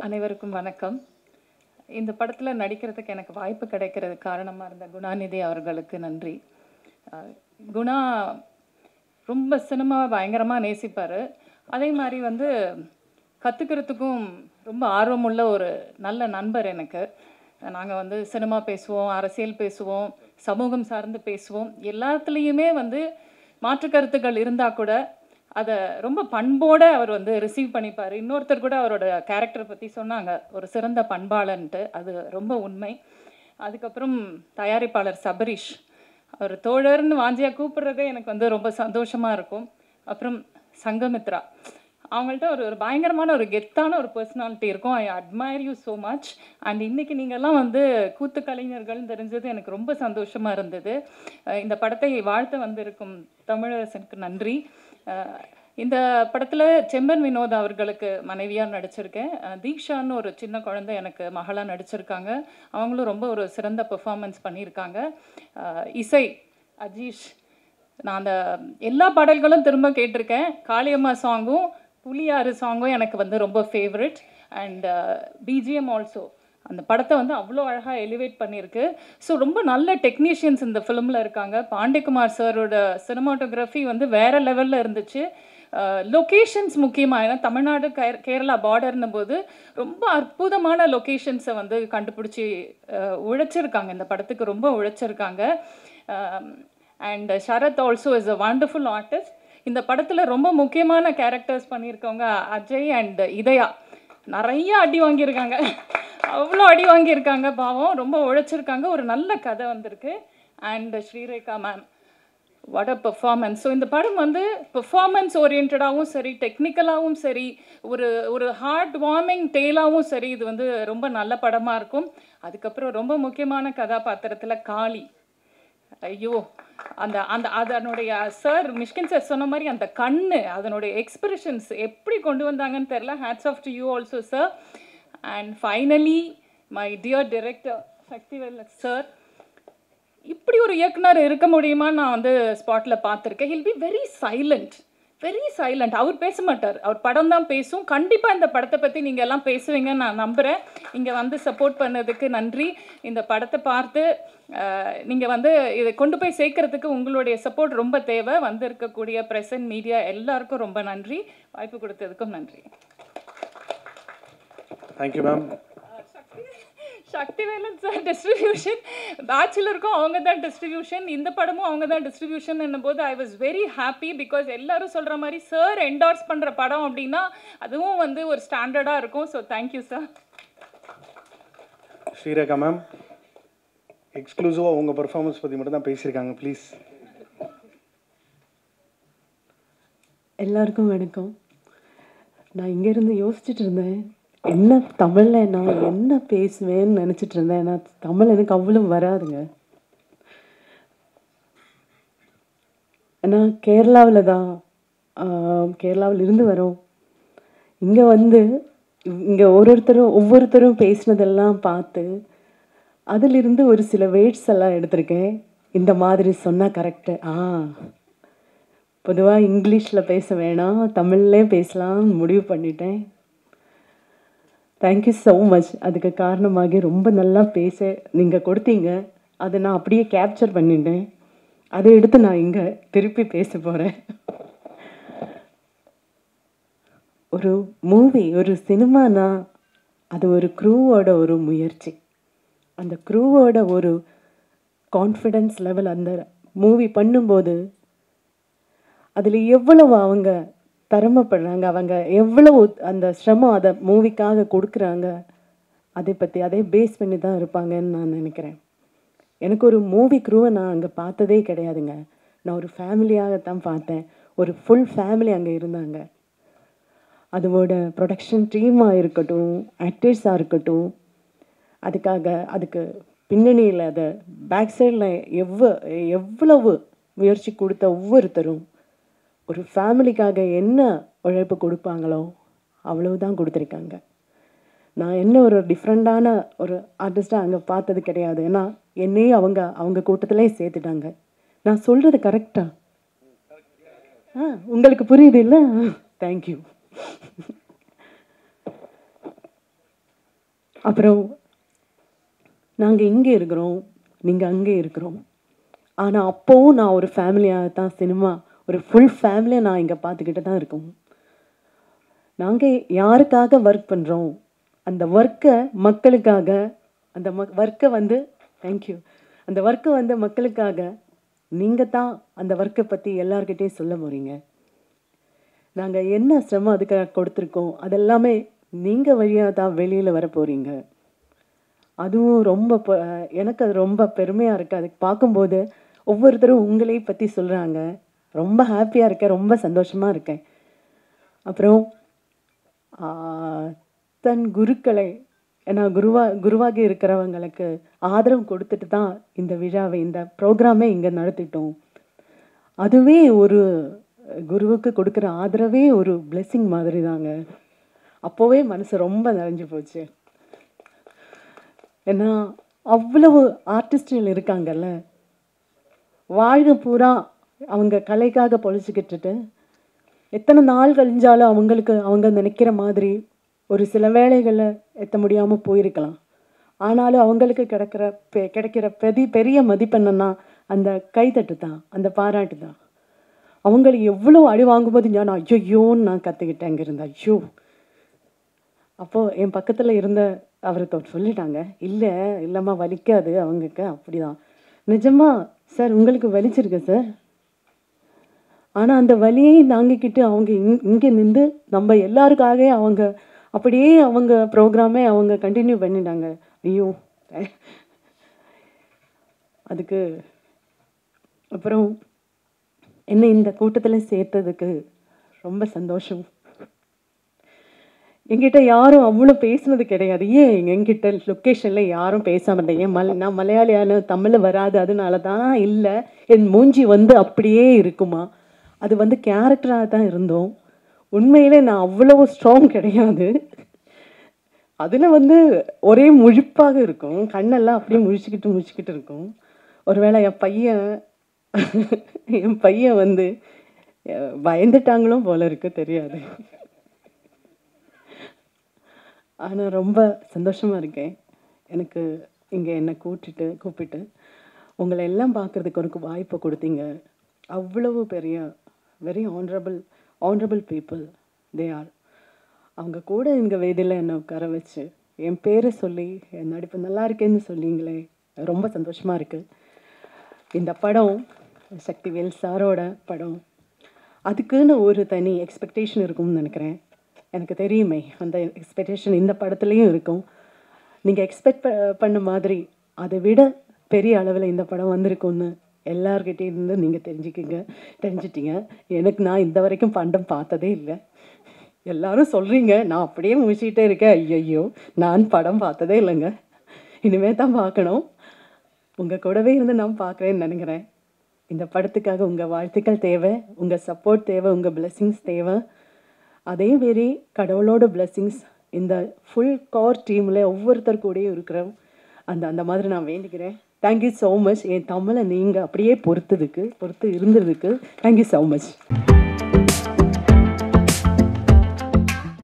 அனைவருக்கும் வணக்கம். இந்த படத்தில் நடிக்கிறதுக்கு எனக்கு வாய்ப்பு கிடைக்கிறது காரணமாக இருந்த குணாநிதி அவர்களுக்கு நன்றி. குணா ரொம்ப சினிமாவை பயங்கரமாக நேசிப்பார். அதே மாதிரி கற்றுக்கிறதுக்கும் ரொம்ப ஆர்வமுள்ள ஒரு நல்ல நண்பர் எனக்கு. நாங்கள் சினிமா பேசுவோம், அரசியல் பேசுவோம், சமூகம் சார்ந்து பேசுவோம். எல்லாத்துலேயுமே மாற்று கருத்துக்கள் இருந்தால் கூட அதை ரொம்ப பண்போடு அவர் ரிசீவ் பண்ணிப்பார். இன்னொருத்தர் கூட அவரோட கேரக்டரை பற்றி சொன்னாங்க, ஒரு சிறந்த பண்பாளன்ட்டு. அது ரொம்ப உண்மை. அதுக்கப்புறம் தயாரிப்பாளர் சபரீஷ், அவர் தோழர்னு வாஞ்சியாக கூப்பிட்றதே எனக்கு ரொம்ப சந்தோஷமாக இருக்கும். அப்புறம் சங்கமித்ரா, அவங்கள்ட்ட ஒரு பயங்கரமான ஒரு கெத்தான ஒரு பர்சனாலிட்டி இருக்கும். I admire you so much. And இன்றைக்கி நீங்கள்லாம் கூத்து கலைஞர்கள்னு தெரிஞ்சது எனக்கு ரொம்ப சந்தோஷமாக இருந்தது. இந்த படத்தை வாழ்த்த வந்திருக்கும் தமிழரசனுக்கு நன்றி. இந்த படத்தில் செம்பன் வினோத் அவர்களுக்கு மனைவியாக நடிச்சிருக்கேன். தீக்ஷான்னு ஒரு சின்ன குழந்தை எனக்கு மகளாக நடிச்சிருக்காங்க. அவங்களும் ரொம்ப ஒரு சிறந்த பெர்ஃபார்மன்ஸ் பண்ணியிருக்காங்க. இசை அஜீஷ், நான் அந்த எல்லா பாடல்களும் திரும்ப கேட்டிருக்கேன். காளியம்மா சாங்கும் புலியாறு சாங்கும் எனக்கு ரொம்ப ஃபேவரட். அண்ட் பிஜிஎம் ஆல்சோ அந்த படத்தை அவ்வளோ அழகாக எலிவேட் பண்ணியிருக்கு. ஸோ ரொம்ப நல்ல டெக்னீஷியன்ஸ் இந்த ஃபிலிமில் இருக்காங்க. பாண்டிக்குமார் சாரோட சினிமாட்டோகிராஃபி வேறு லெவலில் இருந்துச்சு. லொக்கேஷன்ஸ் முக்கியமாக, ஏன்னா தமிழ்நாடு கேரளா பார்டர்னும் போது ரொம்ப அற்புதமான லொக்கேஷன்ஸை கண்டுபிடிச்சி உழைச்சிருக்காங்க. இந்த படத்துக்கு ரொம்ப உழைச்சிருக்காங்க. And Sharath also is a wonderful artist. இந்த படத்தில் ரொம்ப முக்கியமான கேரக்டர்ஸ் பண்ணியிருக்கவங்க அஜய் அண்ட் இதயா. நிறைய அடி வாங்கியிருக்காங்க, அவ்வளோ அடி வாங்கியிருக்காங்க. பாவம், ரொம்ப உழைச்சிருக்காங்க. ஒரு நல்ல கதை வந்திருக்கு. And Srirekha ma'am, what a performance. So இந்த படம் பெர்ஃபார்மன்ஸ் ஓரியன்டாகவும் சரி, டெக்னிக்கலாகவும் சரி, ஒரு ஹார்ட் வார்மிங் டேலாகவும் சரி, இது ரொம்ப நல்ல படமாக இருக்கும். அதுக்கப்புறம் ரொம்ப முக்கியமான கதாபாத்திரத்தில் காளி, ஐயோ, அதனுடைய சார் மிஷ்கின் சார் சொன்ன மாதிரி அந்த கண்ணு, அதனுடைய எக்ஸ்பிரஷன்ஸ் எப்படி கொண்டு வந்தாங்கன்னு தெரில. Hats off to you also sir. And finally my dear director Sakthivel sir. இப்படி ஒரு இயக்குனர் இருக்க முடியுமான்னு நான் ஸ்பாட்டில் பார்த்துருக்கேன். He'll be very silent. அவர் பேச மாட்டார், அவர் படம் தான் பேசும். கண்டிப்பாக இந்த படத்தை பற்றி நீங்கள் எல்லாம் பேசுவீங்கன்னு நான் நம்புகிறேன். இங்கே சப்போர்ட் பண்ணதுக்கு நன்றி. இந்த படத்தை பார்த்து நீங்கள் இதை கொண்டு போய் சேர்க்கறதுக்கு உங்களுடைய சப்போர்ட் ரொம்ப தேவை. இருக்கக்கூடிய ப்ரெஸ் அண்ட் மீடியா எல்லாருக்கும் ரொம்ப நன்றி. வாய்ப்பு கொடுத்ததுக்கும் நன்றி. Thank you ma'am. Sakthivelan sir distribution, பேச்சுலருக்கும் அவங்க தான் டிஸ்ட்ரிபியூஷன், இந்த படமும் அவங்க தான் டிஸ்ட்ரிபியூஷன் என்னும்போது I was very happy. Because எல்லாரும் சொல்கிற மாதிரி சார் என்டார்ஸ் பண்ணுற படம் அப்படின்னா அதுவும் ஒரு ஸ்டாண்டர்டாக இருக்கும். So thank you sir. Srirekha ma'am, எக்ஸ்க்ளூசிவாக உங்கள் பர்ஃபார்மன்ஸ் பற்றி மட்டும் தான் பேசியிருக்காங்க, ப்ளீஸ். எல்லாருக்கும் வணக்கம். நான் இங்கேருந்து யோசிச்சுட்டு இருந்தேன், என்ன தமிழில் நான் என்ன பேசுவேன்னு நினச்சிட்டு இருந்தேன். ஏன்னா தமிழ் எனக்கு அவ்வளோ வராதுங்க. ஏன்னா கேரளாவில் இருந்து வரோம். இங்கே ஒவ்வொருத்தரும் பேசினதெல்லாம் பார்த்து அதிலிருந்து ஒரு சில வேர்ட்ஸ் எல்லாம் எடுத்திருக்கேன். இந்த மாதிரி சொன்னால் கரெக்டு, பொதுவாக இங்கிலீஷில் பேச வேணாம், தமிழ்லே பேசலாம்னு முடிவு பண்ணிட்டேன். Thank you so much. அதுக்கு காரணமாகி ரொம்ப நல்லா பேச நீங்கள் கொடுத்தீங்க. அதை நான் அப்படியே கேப்சர் பண்ணிட்டேன். அதை எடுத்து நான் இங்கே திருப்பி பேச போகிறேன். ஒரு மூவி, ஒரு சினிமானா அது ஒரு க்ரூவோட ஒரு முயற்சி. அந்த க்ரூவோட ஒரு கான்ஃபிடென்ஸ் லெவல் அந்த மூவி பண்ணும்போது அதில் எவ்வளவு அவங்க தரமப்படுறாங்க, அவங்க எவ்வளவு அந்த சிரமம் அதை மூவிக்காக கொடுக்குறாங்க, அதே பேஸ் பண்ணி தான் இருப்பாங்கன்னு நான் நினைக்கிறேன். எனக்கு ஒரு மூவி க்ரூவை நான் அங்கே பார்த்ததே கிடையாதுங்க. நான் ஒரு ஃபேமிலியாகத்தான் பார்த்தேன். ஒரு ஃபுல் ஃபேமிலி அங்கே இருந்தாங்க. அதோட ப்ரொடக்ஷன் டீமாக இருக்கட்டும், ஆக்டர்ஸாக இருக்கட்டும், அதுக்கு பின்னணியில் அதை பேக் சைடில் எவ்வளவு முயற்சி கொடுத்த ஒவ்வொருத்தரும் ஒரு ஃபேமிலிக்காக என்ன உழைப்பு கொடுப்பாங்களோ அவ்வளவுதான் கொடுத்துருக்காங்க. நான் என்ன ஒரு டிஃப்ரெண்ட்டான ஒரு ஆர்டிஸ்ட்டாக அங்கே பார்த்தது கிடையாது. ஏன்னா என்னையும் அவங்க கூட்டத்திலே சேர்த்துட்டாங்க. நான் சொல்கிறது கரெக்டாக உங்களுக்கு புரியுது இல்லை? தேங்க்யூ. அப்புறம் நாங்கள் இங்கே இருக்கிறோம், நீங்கள் அங்கே இருக்கிறோம். ஆனால் அப்போவும் நான் ஒரு ஃபேமிலியாக தான் சினிமா, ஒரு ஃபுல் ஃபேமிலியை நான் இங்கே பார்த்துக்கிட்டு தான் இருக்கோம். நாங்கள் யாருக்காக ஒர்க் பண்ணுறோம், அந்த ஒர்க்கை மக்களுக்காக, அந்த ஒர்க்கை வந்து தேங்க்யூ, அந்த ஒர்க்கை வந்து மக்களுக்காக நீங்கள் தான் அந்த ஒர்க்கை பற்றி எல்லார்கிட்டையும் சொல்ல போகிறீங்க. நாங்கள் என்ன சிரமம் அதுக்காக கொடுத்துருக்கோம், அதெல்லாமே நீங்கள் வழியாக தான் வெளியில் வர போகிறீங்க. அதுவும் ரொம்ப எனக்கு அது ரொம்ப பெருமையாக இருக்குது. அதுக்கு பார்க்கும்போது ஒவ்வொருத்தரும் உங்களை பற்றி சொல்கிறாங்க. ரொம்ப ஹாப்பியாக இருக்கேன், ரொம்ப சந்தோஷமாக இருக்கேன். அப்புறம் தன் குருக்களை, ஏன்னா குருவாகி இருக்கிறவங்களுக்கு ஆதரவு கொடுத்துட்டு தான் இந்த விழாவை, இந்த ப்ரோக்ராமே இங்கே நடத்திட்டோம். அதுவே ஒரு குருவுக்கு கொடுக்குற ஆதரவே ஒரு பிளெஸ்ஸிங் மாதிரி தாங்க. அப்போவே மனசு ரொம்ப நிறைஞ்சு போச்சு. ஏன்னா அவ்வளவு ஆர்டிஸ்டுகள் இருக்காங்கல்ல, வாழ்க பூரா அவங்க கலைக்காக பொழிச்சுக்கிட்டு எத்தனை நாள் கழிஞ்சாலும் அவங்க நினைக்கிற மாதிரி ஒரு சில வேளைகளில் எத்த முடியாமல் போயிருக்கலாம். ஆனாலும் அவங்களுக்கு கிடைக்கிற பெரிய மதிப்பெண்ணா அந்த கைத்தட்டு தான், அந்த பாராட்டு தான். அவங்களுக்கு எவ்வளோ அடி வாங்கும்போது நான் ஐயோன்னு நான் கற்றுக்கிட்டேன் அங்கே இருந்தேன். ஐயோ, அப்போது என் பக்கத்தில் இருந்த அவர் சொல்லிட்டாங்க, இல்லைம்மா வலிக்காது அவங்களுக்கு, அப்படிதான். நிஜமா சார் உங்களுக்கு வலிச்சிருக்கு சார். ஆனால் அந்த வலியை தாங்கிக்கிட்டு அவங்க இங்கே நின்று நம்ம எல்லாருக்காக அவங்க அப்படியே அவங்க ப்ரோக்ராமே அவங்க கண்டினியூ பண்ணிட்டாங்க. ஐயோ, அதுக்கு அப்புறம் என்ன இந்த கூட்டத்தில் சேர்த்ததுக்கு ரொம்ப சந்தோஷம். என்கிட்ட யாரும் அவ்வளோ பேசுனது கிடையாது. என்கிட்ட லொக்கேஷனில் யாரும் பேசாமல் இருந்தேன். நான் மலையாளியான தமிழ் வராது, அதனால தான். இல்லை, என் மூஞ்சி வந்து அப்படியே இருக்குமா, அது வந்து கேரக்டராக தான் இருந்தோம். உண்மையிலே நான் அவ்வளோ ஸ்ட்ராங் கிடையாது. அதில் வந்து ஒரே முழிப்பாக இருக்கும், கண்ணெல்லாம் அப்படியே முழிச்சுக்கிட்டு இருக்கும். ஒருவேளை என் பையன் வந்து பயந்துட்டாங்களும் போல இருக்கு, தெரியாது. ஆனால் ரொம்ப சந்தோஷமாக இருக்கேன். எனக்கு இங்கே என்னை கூப்பிட்டு உங்களை எல்லாம் பார்க்குறதுக்கு ஒரு வாய்ப்பை கொடுத்தீங்க. அவ்வளவு பெரிய very honourable people they are. அவங்க கூட எங்கள் வேதியில் என்னை உட்கார வச்சு என் பேரை சொல்லி என் நடிப்பு நல்லா இருக்கேன்னு சொல்லிங்களே, ரொம்ப சந்தோஷமாக இருக்குது. இந்த படம் சக்திவேல் சாரோட படம், அதுக்குன்னு ஒரு தனி எக்ஸ்பெக்டேஷன் இருக்கும்னு நினைக்கிறேன். எனக்கு தெரியுமே அந்த எக்ஸ்பெக்டேஷன் இந்த படத்துலேயும் இருக்கும். நீங்கள் எக்ஸ்பெக்ட் பண்ண மாதிரி அதை விட பெரிய அளவில் இந்த படம் வந்திருக்கும்னு எல்லார்கிட்டே இருந்து நீங்கள் தெரிஞ்சிட்டீங்க. நான் இந்த வரைக்கும் படம் பார்த்ததே இல்லை. எல்லாரும் சொல்கிறீங்க, நான் அப்படியே முடிச்சுக்கிட்டே இருக்கேன். ஐயோ, நான் படம் பார்த்ததே இல்லைங்க, இனிமேல் தான் பார்க்கணும். உங்கள் கூடவே இருந்து நான் பார்க்குறேன்னு நினைக்கிறேன். இந்த படத்துக்காக உங்கள் வாழ்த்துக்கள் தேவை, உங்கள் சப்போர்ட் தேவை, உங்கள் பிளெஸ்ஸிங்ஸ் தேவை. அதே மாரி கடவுளோட பிளெஸ்ஸிங்ஸ் இந்த ஃபுல் கோர் டீமில் ஒவ்வொருத்தர் கூடயும் இருக்கிறோம். அந்த மாதிரி நான் வேண்டிக்கிறேன். Thank you so much. என் தமிழை நீங்கள் அப்படியே பொறுத்து இருந்ததுக்கு தேங்க்யூ ஸோ மச்.